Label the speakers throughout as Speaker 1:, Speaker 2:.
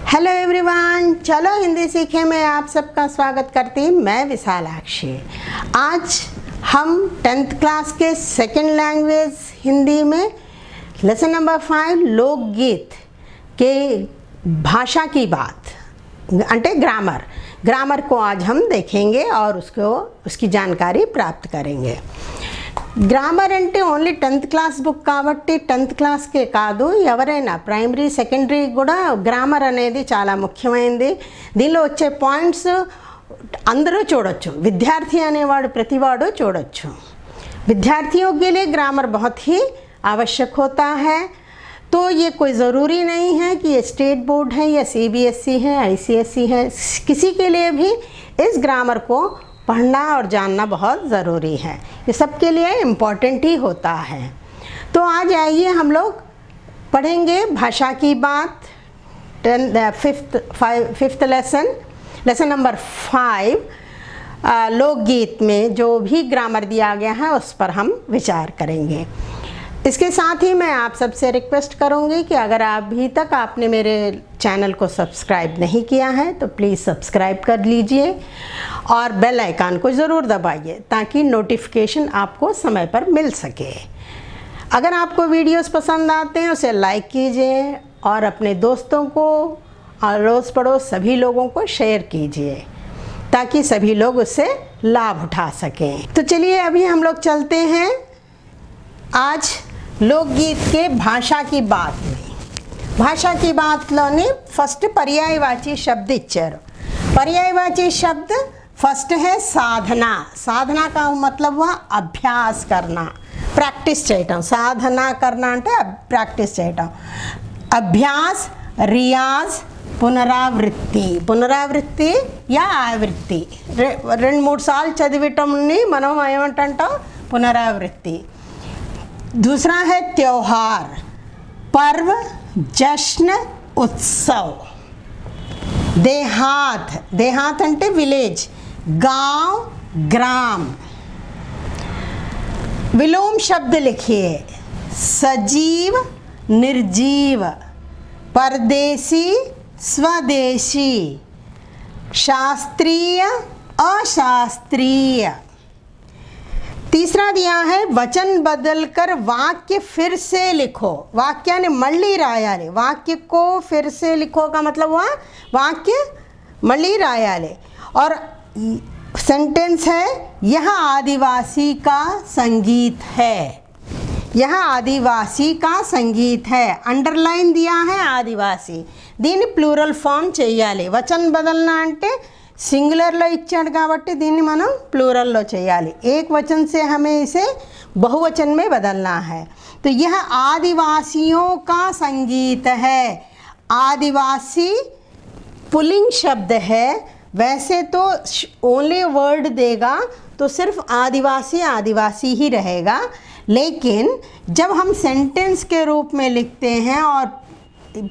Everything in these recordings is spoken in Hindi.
Speaker 1: हेलो एवरीवन, चलो हिंदी सीखे में आप सबका स्वागत करती हूँ। मैं विशालाक्षी। आज हम 10th क्लास के सेकंड लैंग्वेज हिंदी में लेसन नंबर 5 लोकगीत के भाषा की बात अंटे ग्रामर को आज हम देखेंगे और उसकी जानकारी प्राप्त करेंगे। గ్రామర్ అంటే ఓన్లీ 10th క్లాస్ బుక్ కాబట్టి 10th క్లాస్కే కాదు, ఎవరైనా ప్రైమరీ సెకండరీ కూడా గ్రామర్ అనేది చాలా ముఖ్యమైనది. దీనిలో వచ్చే పాయింట్స్ అందరూ చూడొచ్చు, విద్యార్థి అనేవాడు ప్రతివాడు చూడొచ్చు. विद्यार्थियों के लिए ग्रामर बहुत ही आवश्यक होता है. तो ये कोई ज़रूरी नहीं है कि ये स्टेट बोर्ड है या CBSE है, ICSE है, किसी के लिए भी इस ग्रामर को पढ़ना और जानना बहुत ज़रूरी है. ये सबके लिए इम्पॉर्टेंट ही होता है. तो आज आइए हम लोग पढ़ेंगे भाषा की बात. फिफ्थ लेसन नंबर 5 लोकगीत में जो भी ग्रामर दिया गया है उस पर हम विचार करेंगे. इसके साथ ही मैं आप सबसे रिक्वेस्ट करूंगी कि अगर अभी तक आपने मेरे चैनल को सब्सक्राइब नहीं किया है तो प्लीज़ सब्सक्राइब कर लीजिए और बेल आइकन को ज़रूर दबाइए ताकि नोटिफिकेशन आपको समय पर मिल सके. अगर आपको वीडियोस पसंद आते हैं उसे लाइक कीजिए और अपने दोस्तों को, अड़ोस पड़ोस सभी लोगों को शेयर कीजिए ताकि सभी लोग उससे लाभ उठा सकें. तो चलिए अभी हम लोग चलते हैं आज लोकगीत के भाषा की बात में. भाषा की बातలోని ఫస్ట్ పర్యాయవాచి शब्द ఇచ్చారు. पर्यायवाची शब्द फर्स्ट है साधना. साधना का मतलब हुआ अभ्यास करना, प्रैक्टिस చేయటం. साधना करना అంటే प्रैक्टिस చేయటం. अभ्यास, रियाज, పునరావృత్తి या आवृत्ति. 2-3 సార్లు చదివటంని మనం ఏమంటాం? పునరావృత్తి. दूसरा है त्योहार, पर्व, जश्न, उत्सव. देहात अंटे विलेज, गांव, ग्राम. विलोम शब्द लिखिए. सजीव, निर्जीव, परदेसी, स्वदेशी, शास्त्रीय, अशास्त्रीय. तीसरा दिया है वचन बदलकर वाक्य फिर से लिखो. वाक्याने मళ్ళీ రాయాలి. वाक्य को फिर से लिखो का मतलब हुआ वाक्य मళ్ళీ రాయాలి. और सेंटेंस है यह आदिवासी का संगीत है. यह आदिवासी का संगीत है. अंडरलाइन दिया है आदिवासी. దీన్ని ప్లూరల్ ఫామ్ చేయాలి. వచన్ బదలనా అంటే सिंगुलरలో ఇచ్చాడు కాబట్టి దీన్ని మనం प्लूरल చేయాలి. एक वचन से हमें इसे बहुवचन में बदलना है. तो यह आदिवासियों का संगीत है. आदिवासी पुल्लिंग शब्द है. वैसे तो ओनली वर्ड देगा तो सिर्फ आदिवासी ही रहेगा, लेकिन जब हम सेंटेंस के रूप में लिखते हैं और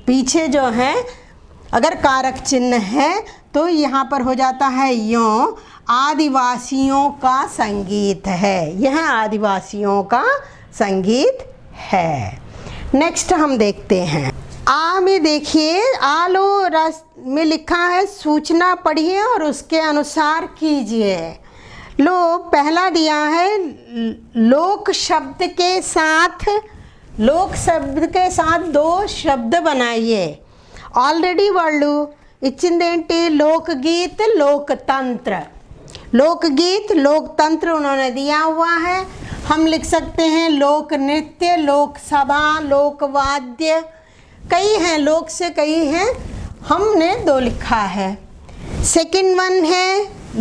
Speaker 1: पीछे जो है अगर कारक चिन्ह है तो यहाँ पर हो जाता है यों आदिवासियों का संगीत है. यह आदिवासियों का संगीत है. नेक्स्ट हम देखते हैं आ में. देखिए आलो रस में लिखा है सूचना पढ़िए और उसके अनुसार कीजिए. लो पहला दिया है लोक शब्द के साथ 2 शब्द बनाइए. ऑलरेडी వాళ్ళు इच्छिंदेंटी लोकगीत, लोकतंत्र. लोकगीत, लोकतंत्र उन्होंने दिया हुआ है. हम लिख सकते हैं लोक नृत्य, लोकसभा, लोकवाद्य. कई हैं, लोक से कई हैं, हमने 2 लिखा है. सेकंड वन है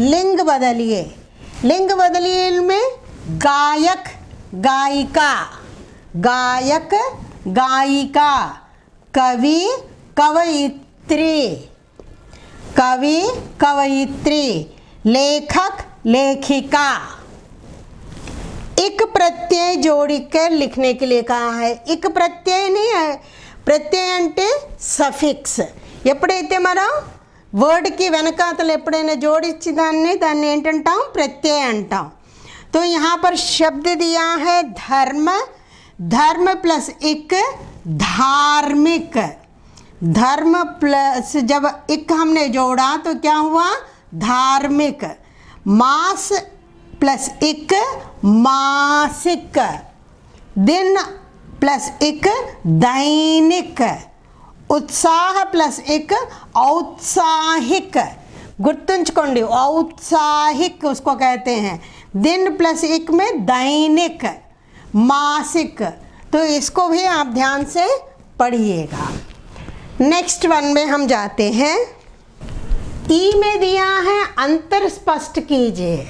Speaker 1: लिंग बदलिए. लिंग बदलिए में गायक, गायिका, गायक, गायिका, कवि, कवयित्री, कवि, कवयित्री, लेखक, लेखिका. इक प्रत्यय जोड़कर लिखने के लिए कहा है. इक प्रत्यय नहीं है, प्रत्यय అంటే సఫిక్స్. ఎప్పుడైతే మనం వర్డ్కి వెనకాతలు ఎప్పుడైనా జోడించి దాన్ని ఏంటంటాం? ప్రత్యయ అంటాం. तो यहाँ पर शब्द दिया है धर्म. धर्म प्लस इक धार्मिक. धर्म प्लस जब इक हमने जोड़ा तो क्या हुआ, धार्मिक। मास प्लस इक मासिक, दिन प्लस इक दैनिक, उत्साह प्लस इक औत्साहिक। गुर्तुंचुकोंडी, औत्साहिक उसको कहते हैं। दिन प्लस इक में दैनिक, मासिक। तो इसको भी आप ध्यान से पढ़िएगा। नेक्स्ट वन में हम जाते हैं। ई में दिया है अंतर स्पष्ट कीजिए।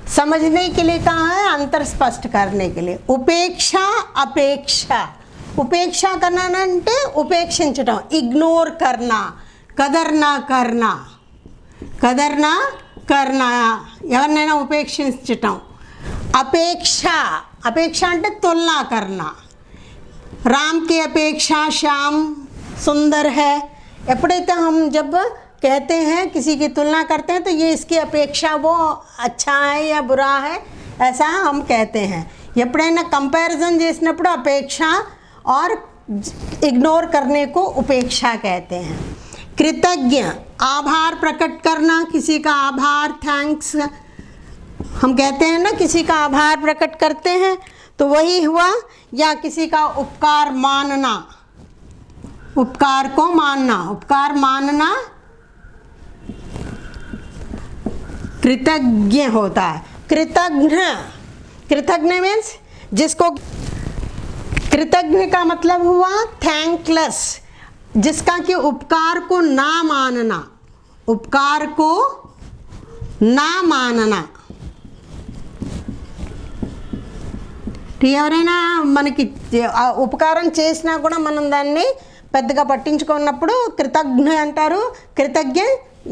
Speaker 1: समझने के लिए कहा है, अंतर स्पष्ट करने के लिए। उपेक्षा अपेक्षा, उपेक्षा करना అంటే ఉపేక్షించటం, ఇగ్నోర్ करना, కదర్ నా करना, కదర్ నా करना, ఎవరినైనా ఉపేక్షించటం। अपेक्षा, अपेक्षा అంటే तुलना करना। राम की अपेक्षा श्याम सुंदर है। ఎప్పుడైతే हम जब कहते हैं किसी की तुलना करते हैं तो ये इसकी अपेक्षा वो अच्छा है या बुरा है, ऐसा हम कहते हैं। ఎప్పుడైనా कंपैरिजन చేసినప్పుడు अपेक्षा और इग्नोर करने को उपेक्षा कहते हैं। कृतज्ञ, आभार प्रकट करना, किसी का आभार, थैंक्स हम कहते हैं ना, किसी का आभार प्रकट करते हैं तो वही हुआ। या किसी का उपकार मानना, उपकार को मानना, उपकार मानना कृतज्ञ होता है। कृतज्ञ, कृतज्ञ मीन्स जिसको, कृतज्ञ का मतलब हुआ थैंकलेस, जिसका कि उपकार को ना मानना, उपकार को ना मानना। ఎవరైనా మనకి ఉపకారం చేసినా కూడా మనం దాన్ని పెద్దగా పట్టించుకున్నప్పుడు कृतज्ञ అంటారు। कृतज्ञ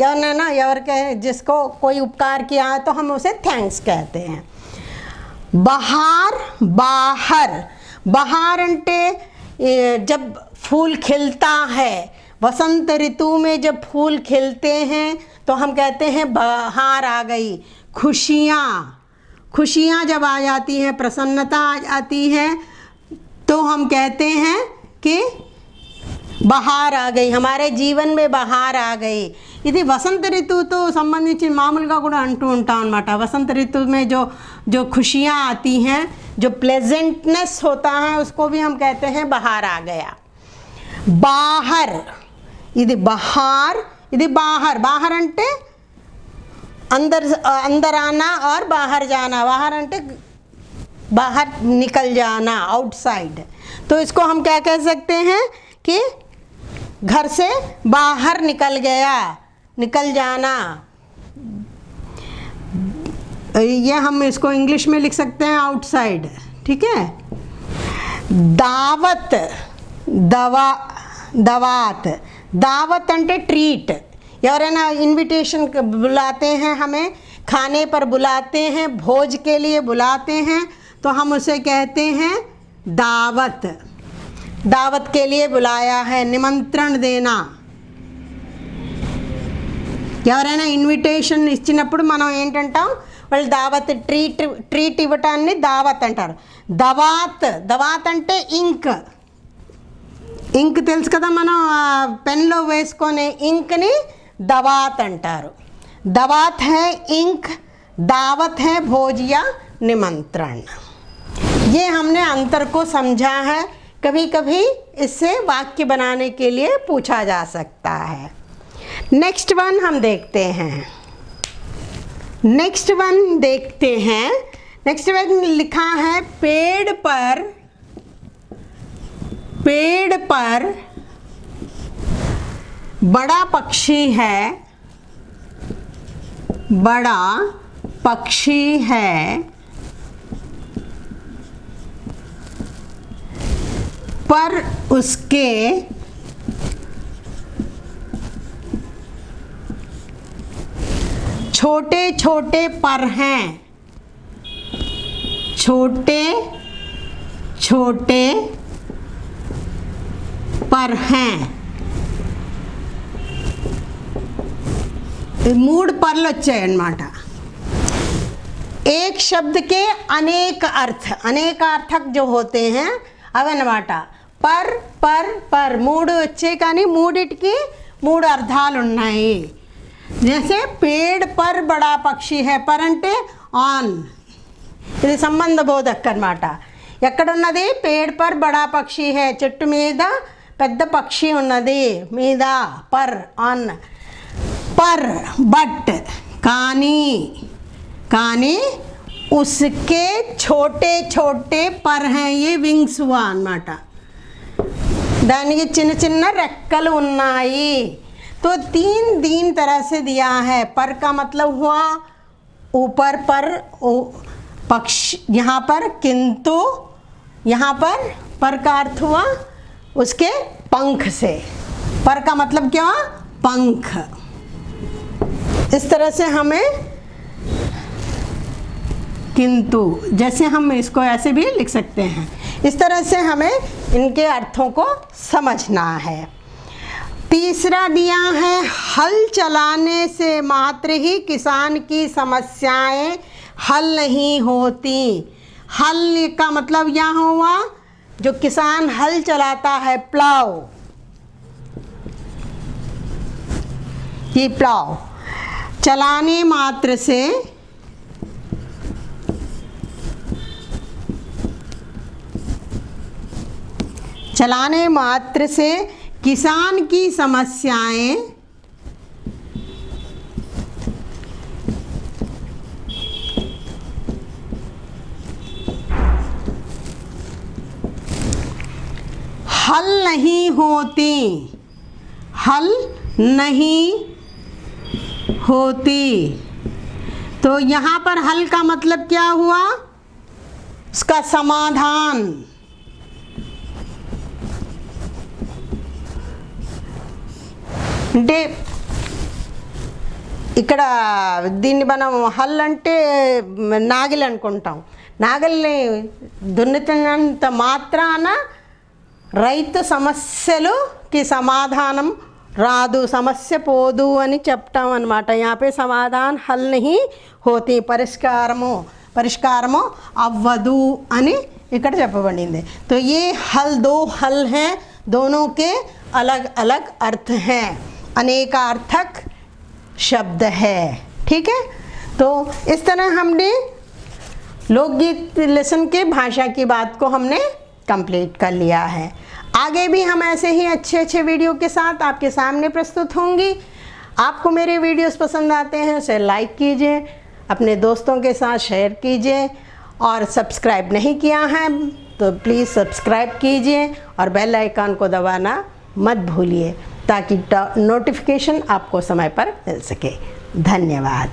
Speaker 1: ఎవరినైనా, ఎవరికి जिसको कोई उपकार किया है तो हम उसे थैंक्स कहते हैं। बहार, बाहर, बहार अंटे जब फूल खिलता है, वसंत ऋतु में जब फूल खिलते हैं तो हम कहते हैं बहार आ गई। खुशियाँ, खुशियाँ जब आ जाती हैं, प्रसन्नता आ जाती है तो हम कहते हैं कि बहार आ गई, हमारे जीवन में बहार आ गई। ఇది వసంత ఋతువుతో సంబంధించి మామూలుగా కూడా అంటూ ఉంటాం అన్నమాట। వసంత ऋतु में जो खुशियाँ आती हैं, जो प्लेजेंटनेस होता है, उसको भी हम कहते हैं बहार आ गया। बाहर, ఇది बहार, ఇది बाहर। बाहर అంటే अंदर, अंदर आना और बाहर जाना। बाहर अंटे बाहर निकल जाना, आउटसाइड। तो इसको हम क्या कह सकते हैं कि घर से बाहर निकल गया, निकल जाना। ये हम इसको इंग्लिश में लिख सकते हैं आउटसाइड, ठीक है। दावत, दवा, दावत, दावत अंटे ट्रीट। ఎవరైనా इनविटेशन बुलाते हैं, हमें खाने पर बुलाते हैं, भोज के लिए बुलाते हैं तो हम उसे कहते हैं दावत। दावत के लिए बुलाया है, निमंत्रण देना। ఎవరైనా ఇన్విటేషన్ ఇచ్చినప్పుడు మనం ఏంటంటాం, వాళ్ళు దావత్, ట్రీట్ ఇవ్వటాన్ని దావత్ అంటారు। దవాత్, దవాత్ అంటే ఇంక్, ఇంక్ తెలుసు కదా, మనం పెన్లో వేసుకునే ఇంక్ని दवात अंटारू। दवात है इंक, दावत है भोज या निमंत्रण। ये हमने अंतर को समझा है। कभी कभी इससे वाक्य बनाने के लिए पूछा जा सकता है। नेक्स्ट वन हम देखते हैं। नेक्स्ट वन देखते हैं। नेक्स्ट वन लिखा है पेड़ पर, पेड़ पर बड़ा पक्षी है, बड़ा पक्षी है, पर उसके छोटे छोटे पर हैं, छोटे छोटे पर हैं। मूड पर्ल వచ్చాయన్నమాట। एक शब्द के अनेक अर्थ, अनेक अर्थक जो होते हैं అవన్నమాట। పర్ పర్ పర్ మూడు వచ్చే కానీ మూడిటికి మూడు అర్థాలు ఉన్నాయి. జైసే పేడ్ పర్ బడా పక్షి హై, పర్ అంటే ఆన్, ఇది సంబంధ బోధక్ అన్నమాట. ఎక్కడున్నది? పేడ్ పర్ బడా పక్షి హై, చెట్టు మీద పెద్ద పక్షి ఉన్నది, మీద పర్ ఆన్. పర్ బట్ కానీ, కానీ उसके छोटे छोटे पर हैं, ये विंग्स हुआ అన్నమాట. దానికి చిన్న చిన్న రెక్కలు ఉన్నాయి. तो तीन तरह से दिया है. पर का मतलब हुआ ऊपर पर पक्षी, यहाँ पर किंतु, यहाँ पर का अर्थ हुआ उसके पंख से. पर का मतलब क्या हुआ? पंख. इस तरह से हमें किंतु, जैसे हम इसको ऐसे भी लिख सकते हैं. इस तरह से हमें इनके अर्थों को समझना है. तीसरा दिया है हल चलाने से मात्र ही किसान की समस्याएं हल नहीं होती. हल का मतलब यहाँ हुआ जो किसान हल चलाता है, प्लाव, ये प्लाव चलाने मात्र से, चलाने मात्र से किसान की समस्याएं हल नहीं होती, हल नहीं होती. तो यहाँ पर हल का मतलब क्या हुआ? उसका समाधान. అంటే ఇక్కడ దీన్ని మనం హల్ అంటే నాగలి అనుకుంటాం. నాగలిని దున్నుతున్నంత మాత్రాన రైతు సమస్యలుకి సమాధానం రాదు, సమస్య పోదు అని చెప్తాం అన్నమాట. యాపే సమాధాన్ హల్ నహీ హోతీ, పరిష్కారము అవ్వదు అని ఇక్కడ చెప్పబడింది. तो ये हल, दो हल हैं, दोनों के अलग अलग अर्थ हैं, अनेकार्थक शब्द है. ठीक है, तो इस तरह हमने लोकगीत लेसन के भाषा की बात को हमने कंप्लीट कर लिया है. आगे भी हम ऐसे ही अच्छे अच्छे वीडियो के साथ आपके सामने प्रस्तुत होंगी. आपको मेरे वीडियोस पसंद आते हैं उसे लाइक कीजिए, अपने दोस्तों के साथ शेयर कीजिए, और सब्सक्राइब नहीं किया है तो प्लीज़ सब्सक्राइब कीजिए और बेल आइकन को दबाना मत भूलिए ताकि नोटिफिकेशन आपको समय पर मिल सके. धन्यवाद.